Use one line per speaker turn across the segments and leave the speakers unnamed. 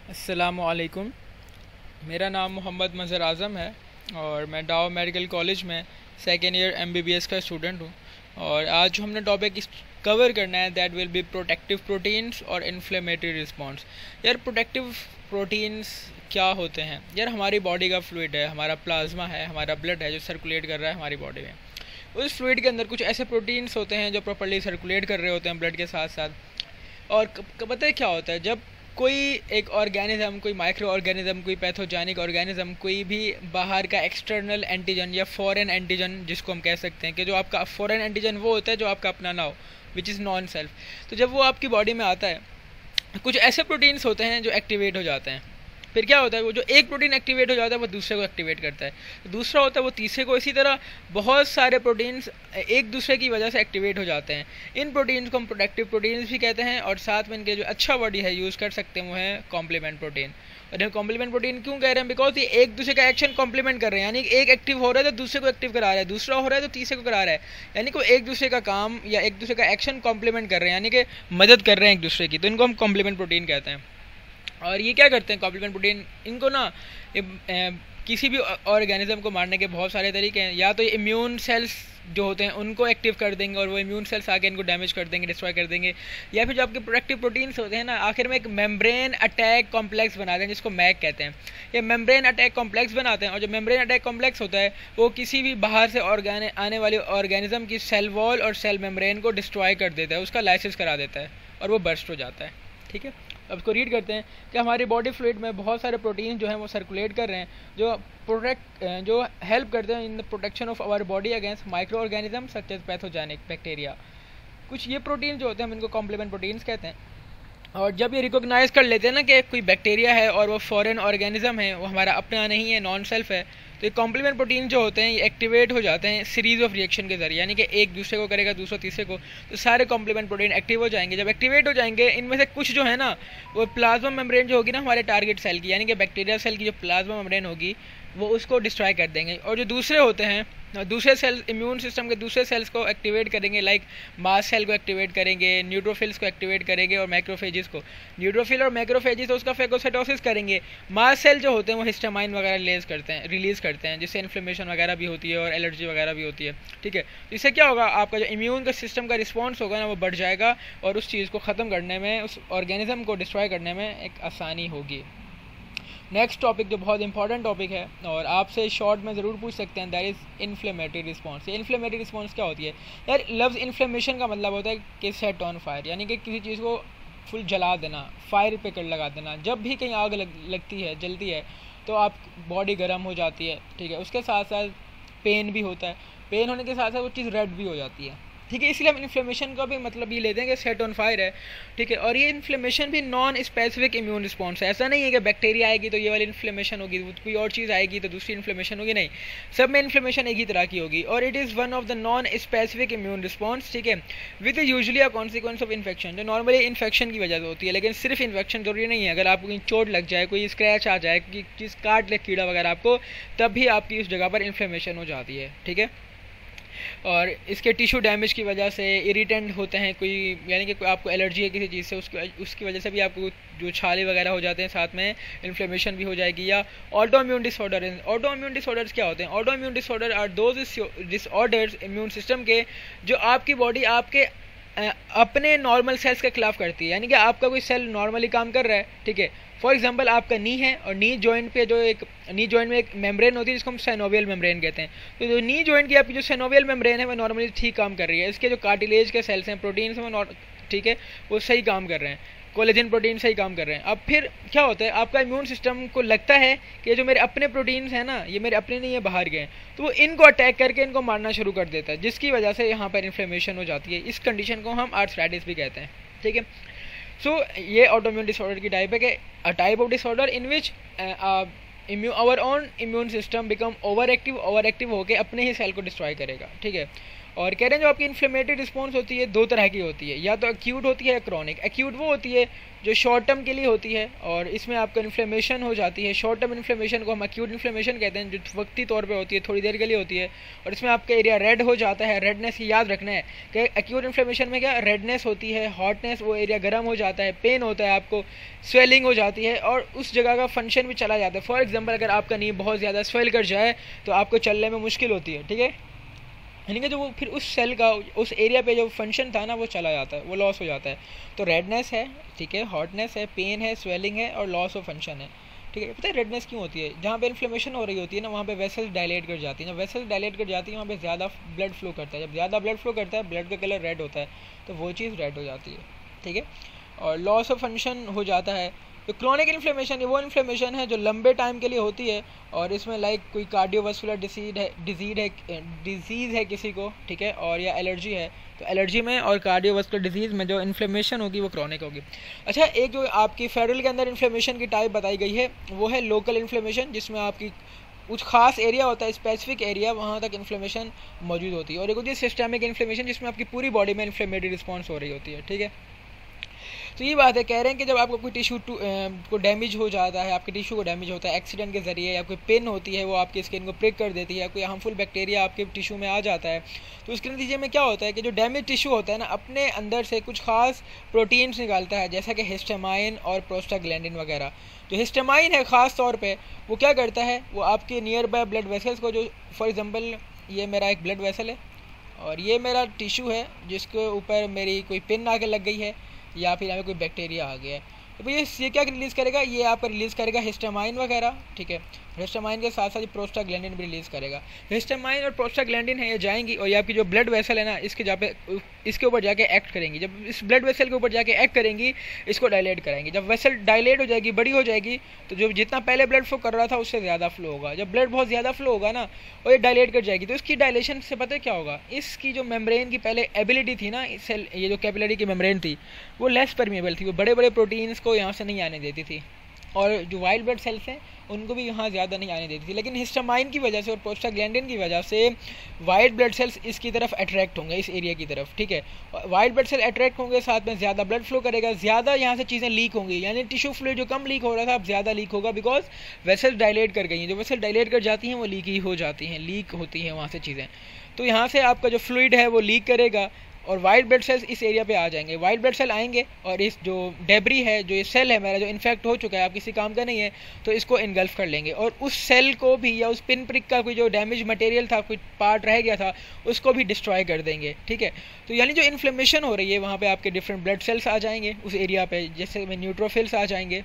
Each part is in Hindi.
अस्सलामुअलैकुम। मेरा नाम मोहम्मद मज़हर आज़म है और मैं डाव मेडिकल कॉलेज में सेकेंड ईयर एमबीबीएस का स्टूडेंट हूँ। और आज जो हमने टॉपिक कवर करना है that will be protective proteins और इन्फ्लेमेटरी रिस्पॉन्स। यार प्रोटेक्टिव प्रोटीन्स क्या होते हैं? यार हमारी बॉडी का फ्लूइड है, हमारा प्लाज्मा है, हमारा ब्लड है जो सर्कुलेट कर रहा है हमारी बॉडी में। उस फ्लूइड के अंदर कुछ ऐसे प्रोटीन्स होते हैं जो प्रॉपर्ली सर्कुलेट कर रहे होते हैं ब्लड के साथ साथ। और पता है क्या होता है, जब कोई एक ऑर्गेनिज्म, कोई माइक्रो ऑर्गेनिज्म, कोई पैथोजेनिक ऑर्गेनिज्म, कोई भी बाहर का एक्सटर्नल एंटीजन या फॉरेन एंटीजन जिसको हम कह सकते हैं कि जो आपका फॉरेन एंटीजन वो होता है जो आपका अपना ना हो, विच इज़ नॉन सेल्फ। तो जब वो आपकी बॉडी में आता है, कुछ ऐसे प्रोटीन्स होते हैं जो एक्टिवेट हो जाते हैं। फिर क्या होता है, वो जो एक प्रोटीन एक्टिवेट हो जाता है वो दूसरे को एक्टिवेट करता है, दूसरा होता है वो तीसरे को। इसी तरह बहुत सारे प्रोटीन्स एक दूसरे की वजह से एक्टिवेट हो जाते हैं। इन प्रोटीन्स को हम प्रोटेक्टिव प्रोटीन्स भी कहते हैं और साथ में इनके जो अच्छा वर्ड है यूज़ कर सकते हैं वो है कॉम्प्लीमेंट प्रोटीन। और ये कॉम्प्लीमेंट प्रोटीन क्यों कह रहे हैं? बिकॉज ये एक दूसरे का एक्शन कॉम्प्लीमेंट कर रहे हैं, यानी एक एक्टिव हो रहा है तो दूसरे को एक्टिव करा रहा है, दूसरा हो रहा है तो तीसरे को करा रहा है, यानी कि वो एक दूसरे का काम या एक दूसरे का एक्शन कॉम्प्लीमेंट कर रहे हैं, यानी कि मदद कर रहे हैं एक दूसरे की। तो इनको हम कॉम्प्लीमेंट प्रोटीन कहते हैं। और ये क्या करते हैं कॉम्प्लीमेंट प्रोटीन? इनको ना किसी भी ऑर्गेनिज्म को मारने के बहुत सारे तरीके हैं। या तो ये इम्यून सेल्स जो होते हैं उनको एक्टिव कर देंगे और वो इम्यून सेल्स आके इनको डैमेज कर देंगे, डिस्ट्रॉय कर देंगे। या फिर जो आपके प्रोटेक्टिव प्रोटीन्स होते हैं ना, आखिर में एक मेम्ब्रेन अटैक कॉम्प्लेक्स बनाते हैं जिसको मैक कहते हैं। ये मेम्ब्रेन अटैक कॉम्प्लेक्स बनाते हैं और जो मेम्ब्रेन अटैक कॉम्प्लेक्स होता है वो किसी भी बाहर से आने वाले ऑर्गेनिज्म की सेल वॉल और सेल मेम्ब्रेन को डिस्ट्रॉय कर देता है, उसका लाइसिस करा देता है और वो बर्स्ट हो जाता है। ठीक है, अब इसको रीड करते हैं कि हमारी बॉडी फ्लूइड में बहुत सारे प्रोटीन जो हैं वो सर्कुलेट कर रहे हैं जो हेल्प करते हैं in the protection of our body against microorganism such as pathogenic bacteria. कुछ ये प्रोटीन जो होते हैं हम इनको कॉम्प्लीमेंट प्रोटीन्स कहते हैं। और जब ये रिकॉग्नाइज कर लेते हैं ना कि कोई बैक्टीरिया है और वो फॉरेन ऑर्गेनिज्म है, वो हमारा अपना नहीं है, नॉन सेल्फ है, तो ये कॉम्प्लीमेंट प्रोटीन जो होते हैं ये एक्टिवेट हो जाते हैं सीरीज ऑफ रिएक्शन के जरिए, यानी कि एक दूसरे को करेगा, दूसरा तीसरे को, तो सारे कॉम्प्लीमेंट प्रोटीन एक्टिव हो जाएंगे। जब एक्टिवेट हो जाएंगे इनमें से कुछ जो है ना वो प्लाज्मा मेम्ब्रेन जो होगी ना हमारे टारगेट सेल की, यानी कि बैक्टीरिया सेल की जो प्लाज्मा मेम्ब्रेन होगी वो उसको डिस्ट्रॉय कर देंगे। और जो दूसरे होते हैं, दूसरे सेल इम्यून सिस्टम के दूसरे सेल्स को एक्टिवेट करेंगे, लाइक मास्ट सेल को एक्टिवेट करेंगे, न्यूट्रोफिल्स को एक्टिवेट करेंगे और मैक्रोफेजिस को। न्यूट्रोफिल और मैक्रोफेजिस तो उसका फेगोसाइटोसिस करेंगे। मास्ट सेल जो होते हैं वो हिस्टामाइन वगैरह रिलीज करते हैं जिससे इन्फ्लेमेशन वगैरह भी होती है और एलर्जी वगैरह भी होती है। ठीक है, तो इससे क्या होगा, आपका जो इम्यून का सिस्टम का रिस्पॉन्स होगा ना वो बढ़ जाएगा और उस चीज़ को ख़त्म करने में, उस ऑर्गेनिज्म को डिस्ट्रॉय करने में एक आसानी होगी। नेक्स्ट टॉपिक जो बहुत इंपॉर्टेंट टॉपिक है और आपसे शॉर्ट में ज़रूर पूछ सकते हैं, दैट इज़ इन्फ्लेमेटरी रिस्पॉन्स। ये इन्फ्लेमेटरी रिस्पॉन्स क्या होती है? यार लफ्ज़ इन्फ्लेमेशन का मतलब होता है कि सेट ऑन फायर, यानी कि किसी चीज़ को फुल जला देना, फायर पे कर लगा देना। जब भी कहीं आग लगती है, जलती है, तो आप बॉडी गर्म हो जाती है। ठीक है, उसके साथ साथ पेन भी होता है, पेन होने के साथ साथ वो चीज़ रेड भी हो जाती है। ठीक है, इसलिए हम इन्फ्लेमेशन का भी मतलब ये लेते हैं कि सेट ऑन फायर है। ठीक है, और ये इन्फ्लेमेशन भी नॉन स्पेसिफिक इम्यून रिस्पॉन्स है। ऐसा नहीं है कि बैक्टीरिया आएगी तो ये वाली इन्फ्लेमेशन होगी, कोई और चीज़ आएगी तो दूसरी इन्फ्लेमेशन होगी, नहीं, सब में इन्फ्लेमेशन एक ही तरह की होगी। और it is one of the non specific immune response. ठीक है, with usually a consequence of infection, जो नॉर्मली इन्फेक्शन की वजह से होती है, लेकिन सिर्फ इन्फेक्शन जरूरी नहीं है। अगर आपको कहीं चोट लग जाए, कोई स्क्रैच आ जाए, कोई चीज़ काट ले कीड़ा वगैरह आपको, तब भी आपकी उस जगह पर इन्फ्लेमेशन हो जाती है। ठीक है, और इसके टिश्यू डैमेज की वजह से इरिटेंट होते हैं कोई, यानी कि आपको एलर्जी है किसी चीज़ से, उसकी वजह से भी आपको जो छाले वगैरह हो जाते हैं, साथ में इन्फ्लेमेशन भी हो जाएगी। या autoimmune disorder. Autoimmune disorders क्या होते हैं? Autoimmune disorder are those disorders immune system के जो आपकी बॉडी आपके अपने नॉर्मल सेल्स के खिलाफ करती है, यानी कि आपका कोई सेल नॉर्मली काम कर रहा है। ठीक है, फॉर एग्जांपल आपका नी है और नी जॉइंट पे जो एक नी जॉइंट में एक मेम्ब्रेन होती है जिसको हम साइनोवियल मेम्ब्रेन कहते हैं। तो जो नी जॉइंट की आपकी जो साइनोवियल मेम्ब्रेन है वो नॉर्मली ठीक काम कर रही है, इसके जो कार्टिलेज के सेल्स हैं, प्रोटीन्स हैं, वो ठीक है वो सही काम कर रहे हैं, कोलेजन प्रोटीन सही काम कर रहे हैं। अब फिर क्या होता है, आपका इम्यून सिस्टम को लगता है कि जो मेरे अपने प्रोटीन्स हैं ना ये मेरे अपने नहीं है, बाहर गए, तो वो इनको अटैक करके इनको मारना शुरू कर देता है, जिसकी वजह से यहाँ पर इन्फ्लेमेशन हो जाती है। इस कंडीशन को हम आर्थराइटिस भी कहते हैं। ठीक है, सो ये ऑटोइम्यून डिसऑर्डर की टाइप है कि a type of disorder in which our own immune system become overactive होकर अपने ही सेल को डिस्ट्रॉय करेगा। ठीक है, और कह रहे हैं जो आपकी इन्फ्लेमेटरी रिस्पॉन्स होती है दो तरह की होती है, या तो एक्यूट होती है या क्रॉनिक। एक्यूट वो होती है जो शॉर्ट टर्म के लिए होती है और इसमें आपका इन्फ्लेमेशन हो जाती है। शॉर्ट टर्म इन्फ्लेमेशन को हम एक्यूट इन्फ्लेमेशन कहते हैं, जो वक्ती तौर पे होती है, थोड़ी देर के लिए होती है, और इसमें आपका एरिया रेड हो जाता है। रेडनेस की याद रखना है कि एक्यूट इन्फ्लेमेशन में क्या रेडनेस होती है, हॉटनेस, वो एरिया गर्म हो जाता है, पेन होता है, आपको स्वेलिंग हो जाती है और उस जगह का फंक्शन भी चला जाता है। फॉर एग्जाम्पल अगर आपका नी बहुत ज़्यादा स्वेल कर जाए तो आपको चलने में मुश्किल होती है, ठीक है, यानी कि जो वो फिर उस सेल का उस एरिया पे जो फंक्शन था ना वो चला जाता है, वो लॉस हो जाता है। तो रेडनेस है, ठीक है, हॉटनेस है, पेन है, स्वेलिंग है और लॉस ऑफ फंक्शन है, ठीक है। पता है रेडनेस क्यों होती है? जहाँ पे इन्फ्लेमेशन हो रही होती है ना वहाँ पे वेसल्स डायलेट कर जाती है। जब वेसल्स डायलेट कर जाती है वहाँ पे ज़्यादा ब्लड फ्लो करता है। जब ज़्यादा ब्लड फ्लो करता है ब्लड का कलर रेड होता है, तो वो चीज़ रेड हो जाती है, ठीक है। और लॉस ऑफ फंक्शन हो जाता है। तो क्रोनिक इन्फ्लेमेशन ये वो इन्फ्लेमेशन है जो लंबे टाइम के लिए होती है और इसमें लाइक कोई कार्डियोवास्कुलर डिजीज़ है किसी को, ठीक है, और या एलर्जी है, तो एलर्जी में और कार्डियोवास्कुलर डिजीज़ में जो इन्फ्लेमेशन होगी वो क्रोनिक होगी। अच्छा, एक जो आपकी फेडरल के अंदर इन्फ्लेमेशन की टाइप बताई गई है वो है लोकल इन्फ्लेमेशन, जिसमें आपकी कुछ खास एरिया होता है, स्पेसिफिक एरिया, वहाँ तक इन्फ्लेमेशन मौजूद होती है। और एक होती है सिस्टमिक इन्फ्लेमेशन, जिसमें आपकी पूरी बॉडी में इन्फ्लेमेटरी रिस्पॉन्स हो रही होती है, ठीक है। तो ये बात है, कह रहे हैं कि जब आपको कोई टिश्यू को डैमेज हो जाता है, आपके टिश्यू को डैमेज होता है एक्सीडेंट के ज़रिए, या कोई पिन होती है वो आपकी स्किन को प्रिक कर देती है, या कोई हार्मफुल बैक्टीरिया आपके टिश्यू में आ जाता है, तो उसके नतीजे में क्या होता है कि जो डैमेज टिश्यू होता है ना अपने अंदर से कुछ खास प्रोटीन्स निकालता है, जैसा कि हिस्टामाइन और प्रोस्टाग्लैंडिन वगैरह। जो हिस्टामाइन है ख़ास तौर पर वो क्या करता है, वो आपके नियर बाय ब्लड वेसल्स को, जो फॉर एग्ज़ाम्पल ये मेरा एक ब्लड वेसल है और ये मेरा टिश्यू है जिसके ऊपर मेरी कोई पिन आके लग गई है या फिर यहाँ पे कोई बैक्टीरिया आ गया है, तो ये क्या रिलीज़ करेगा, ये आपका रिलीज़ करेगा हिस्टामाइन वगैरह, ठीक है। हिस्टामाइन के साथ साथ प्रोस्टाग्लैंडिन भी रिलीज़ करेगा। हिस्टामाइन और प्रोस्टाग्लैंडिन है ये जाएंगी और ये आपकी जो ब्लड वेसल है ना इसके ऊपर जाके एक्ट करेंगी। जब इस ब्लड वेसल के ऊपर जाके एक्ट करेंगी इसको डायलेट कराएंगी। जब वेसल डायलेट हो जाएगी, बड़ी हो जाएगी, तो जो जितना पहले ब्लड फ्लो कर रहा था उससे ज़्यादा फ्लो होगा। जब ब्लड बहुत ज़्यादा फ्लो होगा ना और ये डायलेट कर जाएगी, तो इसकी डायलेशन से पता है क्या होगा, इसकी जो मेम्ब्रेन की पहले एबिलिटी थी ना, सेल ये जो कैपिलरी की मेम्ब्रेन थी वो लेस परमेबल थी, वो बड़े बड़े प्रोटीन्स को यहाँ से नहीं आने देती थी, और जो वाइट ब्लड सेल्स हैं उनको भी यहाँ ज़्यादा नहीं आने देती थी। लेकिन हिस्टामाइन की वजह से और प्रोस्टाग्लैंडिन की वजह से वाइट ब्लड सेल्स इसकी तरफ अट्रैक्ट होंगे, इस एरिया की तरफ, ठीक है। वाइट ब्लड सेल अट्रैक्ट होंगे, साथ में ज़्यादा ब्लड फ्लो करेगा, ज़्यादा यहाँ से चीज़ें लीक होंगी, यानी टिश्यू फ्लूइड जो कम लीक हो रहा था अब ज़्यादा लीक होगा, बिकॉज वेसल डायलेट कर गई हैं। जो वेसल डायलेट कर जाती हैं वो लीक ही हो जाती हैं, लीक होती हैं वहाँ से चीज़ें। तो यहाँ से आपका जो फ्लूइड है वो लीक करेगा और वाइट ब्लड सेल्स इस एरिया पे आ जाएंगे। वाइट ब्लड सेल आएंगे और इस जो डेब्री है, जो ये सेल है मेरा जो इन्फेक्ट हो चुका है, आप किसी काम का नहीं है, तो इसको इनगल्फ कर लेंगे और उस सेल को भी या उस पिन प्रिक का कोई जो डैमेज मटेरियल था, कोई पार्ट रह गया था, उसको भी डिस्ट्रॉय कर देंगे, ठीक है। तो यानी जो इन्फ्लेमेशन हो रही है वहाँ पे आपके डिफरेंट ब्लड सेल्स आ जाएंगे उस एरिया पे, जैसे में न्यूट्रोफिल्स आ जाएंगे,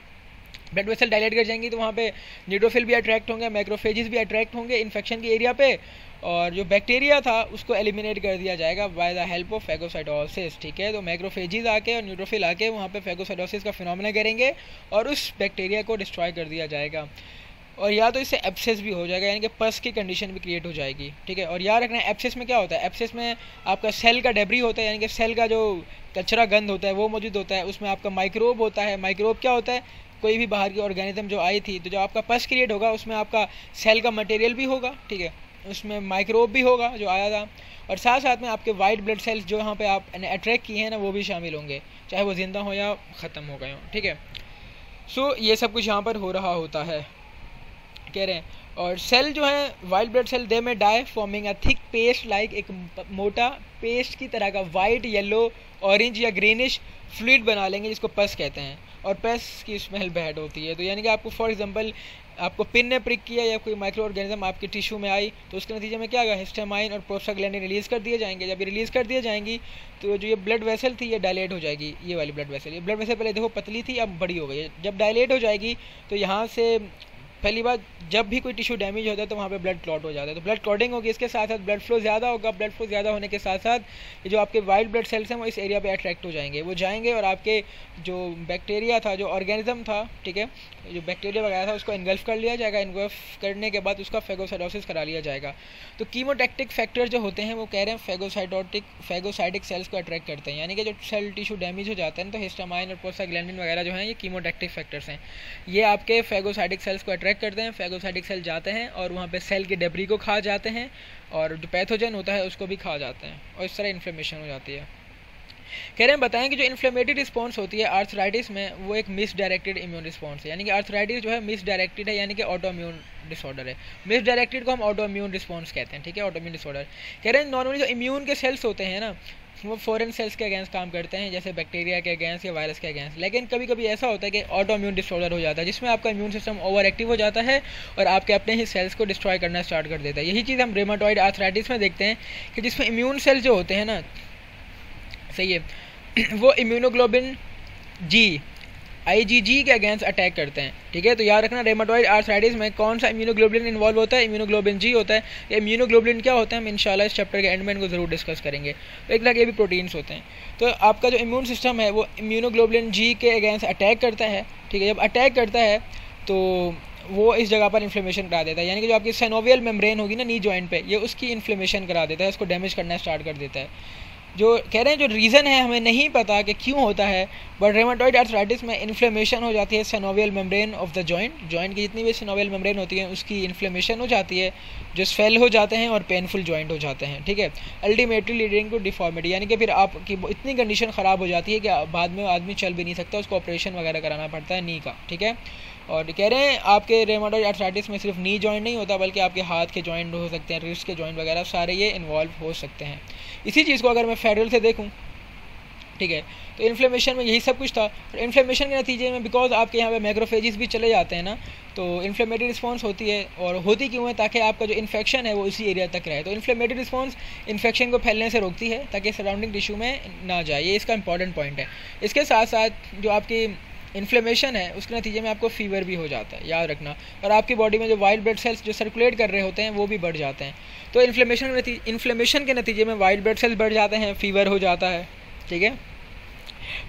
ब्लड वेसल डायलेट कर जाएंगी तो वहाँ पे न्यूट्रोफिल भी अट्रैक्ट होंगे, मैक्रोफेजेस भी अट्रैक्ट होंगे इन्फेक्शन की एरिया पे, और जो बैक्टीरिया था उसको एलिमिनेट कर दिया जाएगा by the help of phagocytosis, ठीक है। तो मैक्रोफेजेस आके और न्यूट्रोफिल आके वहाँ पे फैगोसाइटोसिस का फिनोमेना करेंगे और उस बैक्टीरिया को डिस्ट्रॉय कर दिया जाएगा, और या तो इससे एब्सेस भी हो जाएगा, यानी कि पस की कंडीशन भी क्रिएट हो जाएगी, ठीक है। और याद रखना है एब्सेस में क्या होता है, एब्सेस में आपका सेल का डेब्री होता है, यानी कि सेल का जो कचरा गंद होता है वो मौजूद होता है, उसमें आपका माइक्रोब होता है। माइक्रोब क्या होता है, कोई भी बाहर की ऑर्गेनिज्म जो आई थी, तो जो आपका पस क्रिएट होगा उसमें आपका सेल का मटेरियल भी होगा, ठीक है, उसमें माइक्रोब भी होगा जो आया था, और साथ साथ में आपके वाइट ब्लड सेल्स जो यहाँ पे आप अट्रैक्ट किए हैं ना वो भी शामिल होंगे, चाहे वो ज़िंदा हो या ख़त्म हो गए हों, ठीक है। सो ये सब कुछ यहाँ पर हो रहा होता है, कह रहे हैं। और सेल जो है white blood cell they may die forming a thick paste, like एक मोटा पेस्ट की तरह का वाइट, येलो, ऑरेंज या ग्रीनिश फ्लूइड बना लेंगे जिसको पस कहते हैं, और पस की स्मेल बैड होती है। तो यानी कि आपको फॉर एग्जांपल आपको पिन ने प्रिक किया या कोई माइक्रो ऑर्गेनिज्म आपके टिश्यू में आई, तो उसके नतीजे में क्या होगा, हिस्टामाइन और प्रोस्टाग्लैंडिन रिलीज़ कर दिए जाएंगे। जब ये रिलीज़ कर दिए जाएंगी तो जो ये ब्लड वेसल थी ये डायलेट हो जाएगी, ये वाली ब्लड वेसल, ये ब्लड वेसल पहले देखो पतली थी अब बड़ी हो गई है। जब डायलेट हो जाएगी तो यहाँ से पहली बात, जब भी कोई टिश्यू डैमेज होता है तो वहाँ पे ब्लड क्लॉट हो जाता है, तो ब्लड क्लॉटिंग होगी, इसके साथ साथ ब्लड फ्लो ज़्यादा होगा। ब्लड फ्लो ज़्यादा होने के साथ साथ ये जो आपके वाइट ब्लड सेल्स हैं वो इस एरिया पे अट्रैक्ट हो जाएंगे, वो जाएंगे और आपके जो बैक्टीरिया था, जो ऑर्गेनिज्म था, ठीक है, जो बैक्टीरिया वगैरह था उसको इनगल्फ कर लिया जाएगा। इनगल्फ करने के बाद उसका फैगोसाइटोसिस करा लिया जाएगा। तो कीमोटैक्टिक फैक्टर जो होते हैं वो कह रहे हैं फैगोसाइटिक सेल्स को अट्रैक्ट करते हैं, यानी कि जो सेल टिश्यू डैमेज हो जाता है तो हिस्टामाइन और प्रोस्टाग्लैंडिन वगैरह जो हैं ये कीमोटैक्टिक फैक्टर्स हैं, ये आपके फैगोसाइटिक सेल्स को अट्रैक्ट अटैक करते हैं, फैगोसाइटिक सेल जाते हैं और वहाँ पे सेल के डेब्री को खा जाते हैं और जो पैथोजन होता है उसको भी खा जाते हैं और इस तरह इन्फ्लेमेशन हो जाती है। कह रहे हैं बताएं कि जो इन्फ्लेमेटरी रिस्पॉन्स होती है आर्थराइटिस में वो एक मिसडायरेक्टेड इम्यून रिस्पॉन्स है, यानी कि आर्थराइटिस जो है मिसडायरेक्टेड है, यानी कि ऑटो इम्यून डिसऑर्डर है। मिसडायरेक्टेड को हम ऑटो इम्यून रिस्पॉन्स कहते हैं, ठीक है, ऑटो इम्यून डिसऑर्डर। कह रहे हैं नॉर्मली जो इम्यून के सेल्स होते हैं ना वो फॉरेन सेल्स के अगेंस्ट काम करते हैं, जैसे बैक्टीरिया के अगेंस्ट या वायरस के अगेंस्ट, लेकिन कभी कभी ऐसा होता है कि ऑटो इम्यून डिसऑर्डर हो जाता है जिसमें आपका इम्यून सिस्टम ओवर एक्टिव हो जाता है और आपके अपने ही सेल्स को डिस्ट्रॉय करना स्टार्ट कर देता है। यही चीज़ हम रेमाटॉइड आर्थराइटिस में देखते हैं कि जिसमें इम्यून सेल्स जो होते हैं ना, सही है, वो इम्यूनोग्लोबिन जी IgG के अगेंस्ट अटैक करते हैं, ठीक है। तो याद रखना रेमाटॉइड आर्थराइटिस में कौन सा इम्यूनोग्लोबिन इन्वॉल्व होता है, इम्यूनोग्लोबिन जी होता है। ये इम्यूनोग्लोबिन क्या होता है हम इंशाल्लाह इस चैप्टर के एंड में इनको जरूर डिस्कस करेंगे। तो एक तरह के भी प्रोटीन्स होते हैं। तो आपका जो इम्यून सिस्टम है वो इम्यूनोग्लोबिन जी के अगेंस्ट अटैक करता है, ठीक है। जब अटैक करता है तो वो इस जगह पर इन्फ्लेमेशन करा देता है, यानी कि जो आपकी सेनोवियल मेम्ब्रेन होगी ना नी जॉइंट पे, ये उसकी इन्फ्लेमेशन करा देता है, उसको डैमेज करना स्टार्ट कर देता है। जो कह रहे हैं जो रीज़न है हमें नहीं पता कि क्यों होता है, बट रेमाटॉइड आर्थराइटिस में इन्फ्लेमेशन हो जाती है synovial membrane of the joint की जितनी भी सेनोवियल मेम्ब्रेन होती है उसकी इन्फ्लेमेशन हो जाती है, जो स्वेल हो जाते हैं और पेनफुल जॉइंट हो जाते हैं, ठीक है। अल्टीमेटली लीडिंग टू डिफॉर्मिटी, यानी कि फिर आपकी इतनी कंडीशन ख़राब हो जाती है कि बाद में आदमी चल भी नहीं सकता, उसको ऑपरेशन वगैरह कराना पड़ता है नी का, ठीक है। और कह रहे हैं आपके रेमाटॉइड आर्थराइटिस में सिर्फ नी जॉइंट नहीं होता बल्कि आपके हाथ के जॉइंट हो सकते हैं, रिस्ट के जॉइंट वगैरह सारे ये इन्वॉल्व हो सकते हैं। इसी चीज़ को अगर मैं फेडरल से देखूं, ठीक है, तो इन्फ्लेमेशन में यही सब कुछ था। और इन्फ्लेमेशन के नतीजे में बिकॉज आपके यहाँ पे मैक्रोफेजेस भी चले जाते हैं ना, तो इन्फ्लेमेटरी रिस्पॉन्स होती है। और होती क्यों है, ताकि आपका जो इन्फेक्शन है वो इसी एरिया तक रहे। तो इन्फ्लेमेटरी रिस्पॉन्स इन्फेक्शन को फैलने से रोकती है ताकि सराउंडिंग टिश्यू में ना जाए, ये इसका इंपॉर्टेंट पॉइंट है। इसके साथ साथ जो आपकी इन्फ्लेमेशन है उसके नतीजे में आपको फीवर भी हो जाता है, याद रखना। और आपकी बॉडी में जो वाइट ब्लड सेल्स जो सर्कुलेट कर रहे होते हैं वो भी बढ़ जाते हैं। तो इन्फ्लेमेशन के नतीजे में वाइट ब्लड सेल्स बढ़ जाते हैं, फीवर हो जाता है, ठीक है।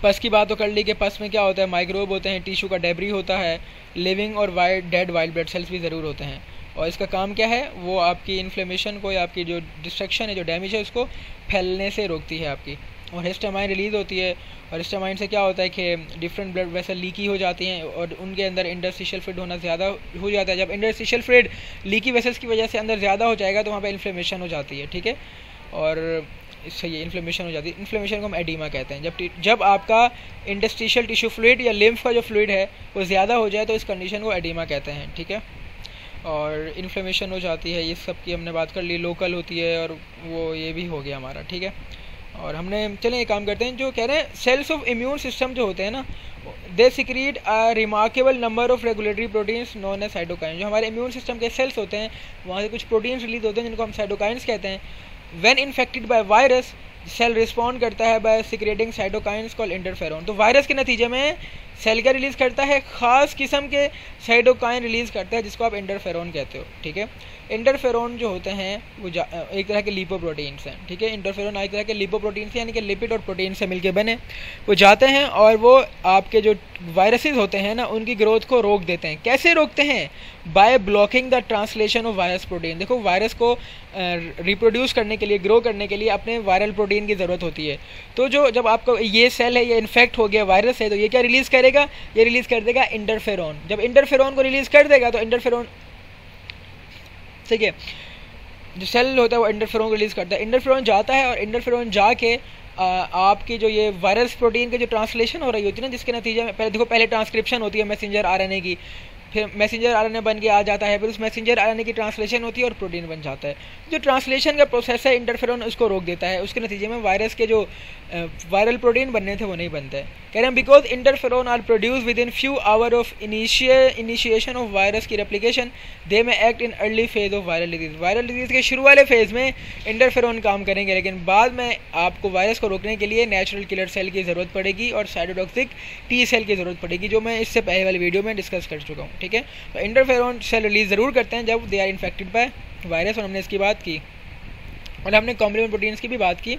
पस की बात तो कर ली कि पस में क्या होता है, माइक्रोब होते हैं, टिश्यू का डेब्री होता है, लिविंग और डेड वाइट ब्लड सेल्स भी ज़रूर होते हैं। और इसका काम क्या है, वो आपकी इन्फ्लेमेशन को या आपकी जो डिस्ट्रक्शन है, जो डैमेज है, उसको फैलने से रोकती है आपकी। और हिस्टामाइन रिलीज़ होती है, और हिस्टामाइन से क्या होता है कि डिफरेंट ब्लड वेसल लीकी हो जाती हैं और उनके अंदर इंटरस्टिशियल फ्लूइड होना ज़्यादा हो जाता है। जब इंटरस्टिशियल फ्लूइड लीकी वेसल्स की वजह से अंदर ज़्यादा हो जाएगा तो वहाँ पे इन्फ्लेमेशन हो जाती है, ठीक है। और इससे ये इन्फ्लेमेशन हो जाती है। इन्फ्लेमेशन को हम एडीमा कहते हैं। जब आपका इंटरस्टिशियल टिश्यू फ्लूइड या लिम्फ का जो फ्लूइड है वो ज़्यादा हो जाए तो इस कंडीशन को एडीमा कहते हैं, ठीक है। और इन्फ्लेमेशन हो जाती है, ये सब की हमने बात कर ली। लोकल होती है और वो ये भी हो गया हमारा, ठीक है। और हमने चलें ये काम करते हैं, जो कह रहे हैं सेल्स ऑफ इम्यून सिस्टम जो होते हैं ना, they secrete a remarkable number of regulatory proteins known as cytokine. जो हमारे इम्यून सिस्टम के सेल्स होते हैं वहाँ से कुछ प्रोटीन्स रिलीज होते हैं जिनको हम साइटोकाइंस कहते हैं। When infected by virus cell respond करता है by secreting cytokines called interferon. तो वायरस के नतीजे में सेल क्या रिलीज़ करता है, ख़ास किस्म के साइटोकाइन रिलीज़ करता है जिसको आप इंटरफेरोन कहते हो, ठीक है। इंटरफेरोन जो होते हैं वो एक तरह के लिपोप्रोटीन्स हैं, ठीक है। इंटरफेरोन एक तरह के लिपोप्रोटीन्स यानी कि लिपिड और प्रोटीन से मिलके बने, वो जाते हैं और वो आपके जो वायरसेस होते हैं ना उनकी ग्रोथ को रोक देते हैं। कैसे रोकते हैं, by blocking the translation of virus protein. देखो वायरस को रिप्रोड्यूस करने के लिए, ग्रो करने के लिए अपने वायरल प्रोटीन की ज़रूरत होती है। तो जब आपका ये सेल है ये इन्फेक्ट हो गया वायरस है तो ये क्या रिलीज़ करेगा, ये रिलीज़ कर देगा इंटरफेरोन। जब इंटरफेरोन को रिलीज़ कर देगा तो इंटरफेरोन, ठीक है, जो सेल होता है वो इंटरफेरोन को रिलीज़ करता है। इंटरफेरोन जाता है और इंटरफेरोन जाके आपकी जो ये वायरस प्रोटीन की जो ट्रांसलेशन हो रही होती है ना, जिसके नतीजे में पहले ट्रांसक्रिप्शन होती है मैसेंजर आरएनए की, फिर मैसेंजर आरएनए बन के आ जाता है, फिर उस मैसेंजर आरएनए की ट्रांसलेशन होती है और प्रोटीन बन जाता है। जो ट्रांसलेशन का प्रोसेस है इंटरफेरोन उसको रोक देता है, उसके नतीजे में वायरस के जो वायरल प्रोटीन बनने थे वो नहीं बनते। कह रहे हैं because interferon are produce within few hour of initiation of virus की replication, they may act in early phase of viral disease. Viral disease के शुरू वाले फेज में इंटरफेरोन काम करेंगे, लेकिन बाद में आपको वायरस को रोकने के लिए नेचुरल किलर सेल की ज़रूरत पड़ेगी और साइटोटॉक्सिक टी सेल की ज़रूरत पड़ेगी, जो मैं इससे पहले वाली वीडियो में डिस्कस कर चुका हूँ, ठीक है। तो इंटरफेरोन सेल रिलीज ज़रूर करते हैं जब they are infected by virus, और हमने इसकी बात की। और हमने कॉम्प्लीमेंट प्रोटीन्स की भी बात की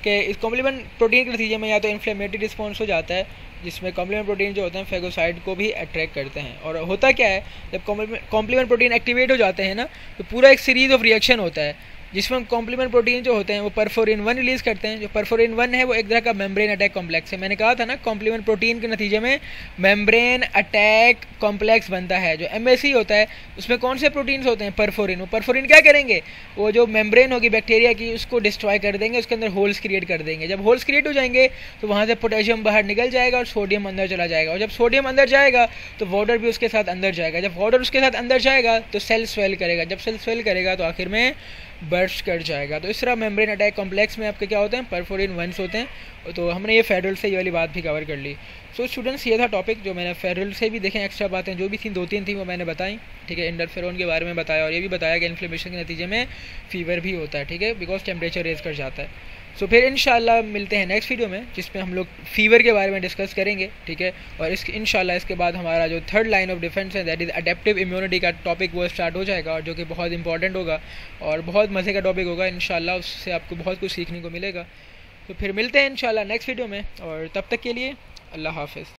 कि इस कॉम्प्लीमेंट प्रोटीन के नतीजे में या तो इन्फ्लेमेटरी रिस्पॉन्स हो जाता है, जिसमें कॉम्प्लीमेंट प्रोटीन जो होते हैं फेगोसाइड को भी अट्रैक्ट करते हैं। और होता क्या है, जब कॉम्प्लीमेंट प्रोटीन एक्टिवेट हो जाते हैं ना तो पूरा एक सीरीज़ ऑफ रिएक्शन होता है, जिसमें कॉम्प्लीमेंट प्रोटीन जो होते हैं वो परफोरिन 1 रिलीज़ करते हैं। जो परफोरिन 1 है वो एक तरह का मेम्ब्रेन अटैक कॉम्प्लेक्स है। मैंने कहा था ना, कॉम्प्लीमेंट प्रोटीन के नतीजे में मेम्ब्रेन अटैक कॉम्प्लेक्स बनता है। जो MSC होता है उसमें कौन से प्रोटीन्स होते हैं? परफोरिन। वो परफोरिन क्या करेंगे? वो जो मेम्ब्रेन होगी बैक्टीरिया की उसको डिस्ट्रॉय कर देंगे, उसके अंदर होल्स क्रिएट कर देंगे। जब होल्स क्रिएट हो जाएंगे तो वहाँ से पोटेशियम बाहर निकल जाएगा और सोडियम अंदर चला जाएगा, और जब सोडियम अंदर जाएगा तो वाटर भी उसके साथ अंदर जाएगा। जब वाटर उसके साथ अंदर जाएगा तो सेल स्वेल करेगा, जब सेल स्वेल करेगा तो आखिर में बर्स्ट कर जाएगा। तो इस तरह मेम्ब्रेन अटैक कॉम्प्लेक्स में आपके क्या होते हैं? परफोरिन 1 होते हैं। तो हमने ये फेडरल से ये वाली बात भी कवर कर ली। सो स्टूडेंट्स, ये था टॉपिक जो मैंने फेडरल से भी देखें, एक्स्ट्रा बातें जो भी थी 2-3 थी वो मैंने बताई, ठीक है। इंटरफेरोन के बारे में बताया और ये भी बताया कि इन्फ्लेमेशन के नतीजे में फीवर भी होता है, ठीक है, बिकॉज टेम्परेचर रेज कर जाता है। सो फिर इंशाल्लाह मिलते हैं नेक्स्ट वीडियो में, जिसमें हम लोग फीवर के बारे में डिस्कस करेंगे, ठीक है। और इंशाल्लाह इसके बाद हमारा जो थर्ड लाइन ऑफ डिफेंस है, दैट इज़ अडेप्टिव इम्यूनिटी का टॉपिक, वो स्टार्ट हो जाएगा, और जो कि बहुत इंपॉर्टेंट होगा और बहुत मज़े का टॉपिक होगा। इंशाल्लाह उससे आपको बहुत कुछ सीखने को मिलेगा। तो फिर मिलते हैं इंशाल्लाह नेक्स्ट वीडियो में, और तब तक के लिए अल्लाह हाफ़िज़।